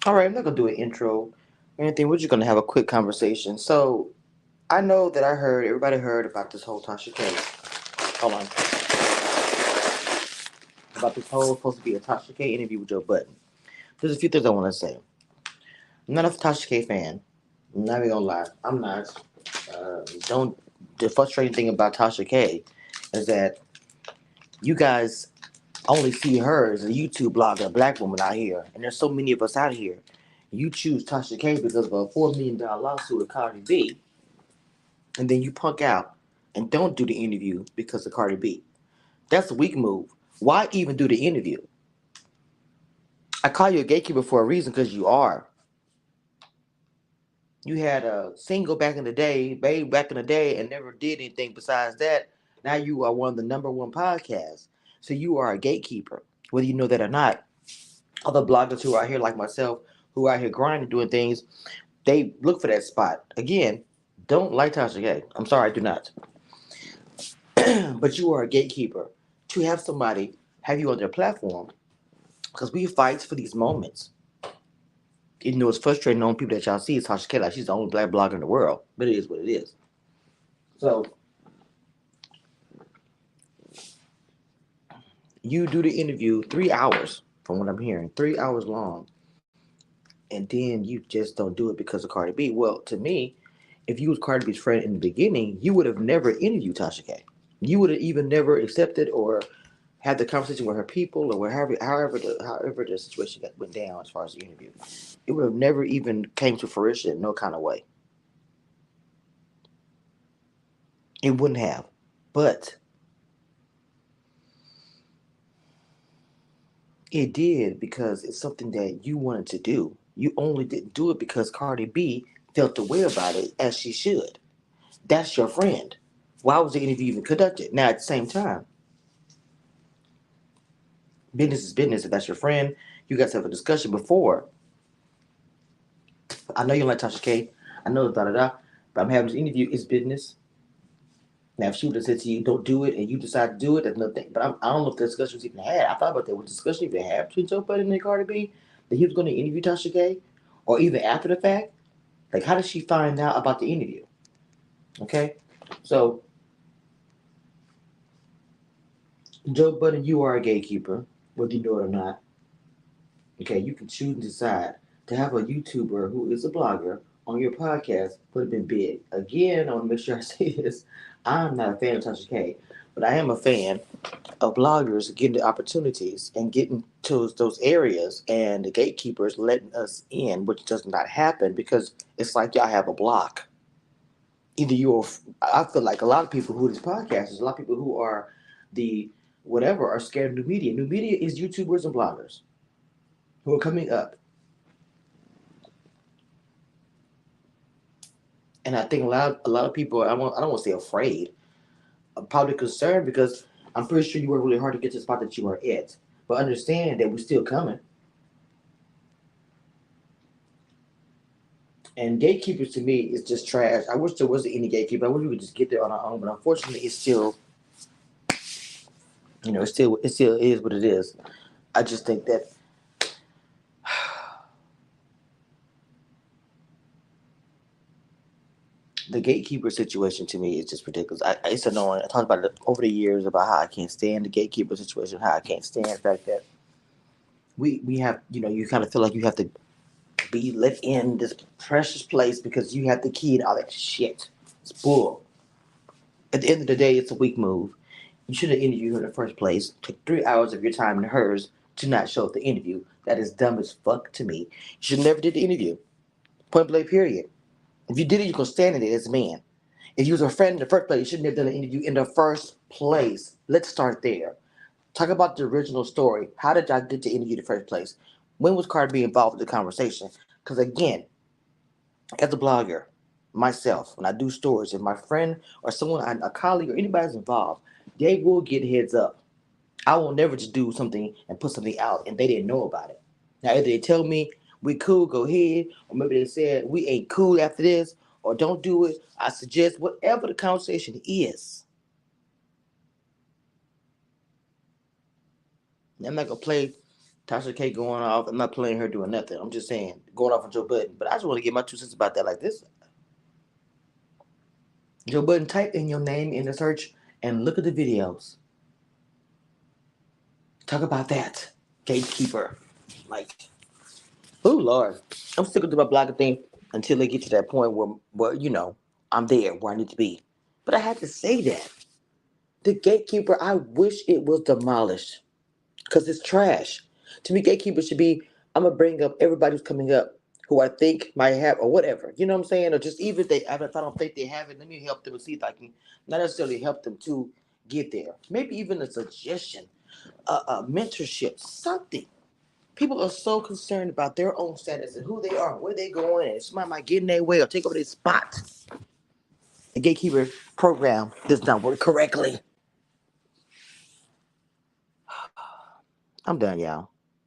All right, I'm not gonna do an intro or anything. We're just gonna have a quick conversation. So I know that everybody heard about this whole Tasha K. Hold on, about this whole supposed to be a Tasha K interview with Joe Budden. There's a few things I want to say. I'm not a Tasha K fan. I'm not even gonna lie. I'm not. Don't. The frustrating thing about Tasha K is that you guys only see her as a YouTube blogger, a black woman out here, and there's so many of us out here. You choose Tasha K because of a $4 million lawsuit of Cardi B, and then you punk out and don't do the interview because of Cardi B. That's a weak move. Why even do the interview? I call you a gatekeeper for a reason because you are. You had a single back in the day, babe back in the day, and never did anything besides that. Now you are one of the number one podcasts. So you are a gatekeeper, whether you know that or not. Other bloggers who are out here like myself, who are out here grinding, doing things, they look for that spot. Again, don't like Tasha K. I'm sorry, I do not. But you are a gatekeeper to have somebody have you on their platform because we fight for these moments. You know, it's frustrating knowing people that y'all see is Tasha K. Like she's the only black blogger in the world, but it is what it is. So you do the interview 3 hours, from what I'm hearing, 3 hours long, and then you just don't do it because of Cardi B. Well, to me, if you was Cardi B's friend in the beginning, you would have never interviewed Tasha K. You would have even never accepted or had the conversation with her people or wherever, however the situation went down as far as the interview. It would have never even came to fruition in no kind of way. It wouldn't have. But it did because it's something that you wanted to do. You only didn't do it because Cardi B felt the way about it as she should. That's your friend. Why was the interview even conducted? Now, at the same time, business is business. If that's your friend, you guys have a discussion before. I know you like Tasha K. I know da da da. But I'm having this interview. It's business. Now, if she would have said to you, "Don't do it," and you decide to do it, that's nothing. But I don't know if the discussion was even had. I thought about that. Was discussion even had between Joe Budden and Cardi B that he was going to interview Tasha K, or even after the fact? Like, how did she find out about the interview? Okay, so Joe Budden, you are a gatekeeper, whether you know it or not. Okay, you can choose and decide to have a YouTuber who is a blogger on your podcast would have been big. Again, I want to make sure I say this. I'm not a fan of Tasha K, but I am a fan of bloggers getting the opportunities and getting to those areas and the gatekeepers letting us in, which does not happen because it's like y'all have a block. Either you're, I feel like a lot of people who are these podcasters, a lot of people who are the whatever are scared of new media. New media is YouTubers and bloggers who are coming up. And I think a lot of people I don't want to say afraid, are probably concerned because I'm pretty sure you work really hard to get to the spot that you are at. But understand that we're still coming. And gatekeepers to me is just trash. I wish there wasn't any gatekeeper. I wish we could just get there on our own. But unfortunately, it's still, it still is what it is. I just think that the gatekeeper situation to me is just ridiculous. It's annoying. I talked about it over the years about how I can't stand the gatekeeper situation. How I can't stand the fact that we have you kind of feel like you have to be let in this precious place because you have the key and all that shit. It's bull. At the end of the day, it's a weak move. You should have interviewed her in the first place. Took 3 hours of your time and hers to not show up the interview. That is dumb as fuck to me. You should never did the interview. Point blank. Period. If you did it, you can stand in it as a man. If you was a friend in the first place, you shouldn't have done an interview in the first place. Let's start there. Talk about the original story. How did y'all get to interview in the first place? When was Cardi B involved in the conversation? Because again, as a blogger, myself, when I do stories, if my friend or someone, a colleague or anybody's involved, they will get heads up. I will never just do something and put something out and they didn't know about it. Now, either they tell me we cool, go ahead, or maybe they said we ain't cool after this, or don't do it. I suggest whatever the conversation is. I'm not gonna play. Tasha K going off. I'm not playing her doing nothing. I'm just saying going off on Joe Budden. But I just want to get my 2 cents about that. Like this, Joe Budden, type in your name in the search and look at the videos. Talk about that gatekeeper. Like, oh Lord, I'm sticking to my blogger thing until they get to that point where I'm there where I need to be. But I had to say that the gatekeeper. I wish it was demolished because it's trash. To me, gatekeeper should be I'm gonna bring up everybody who's coming up who I think might have or whatever. You know what I'm saying? Or just even if I don't think they have it, let me help them and see if I can not necessarily help them to get there. Maybe even a suggestion, a mentorship, something. People are so concerned about their own status and who they are, where they going, and somebody might get in their way or take over their spot. The gatekeeper program does not work correctly. I'm done, y'all.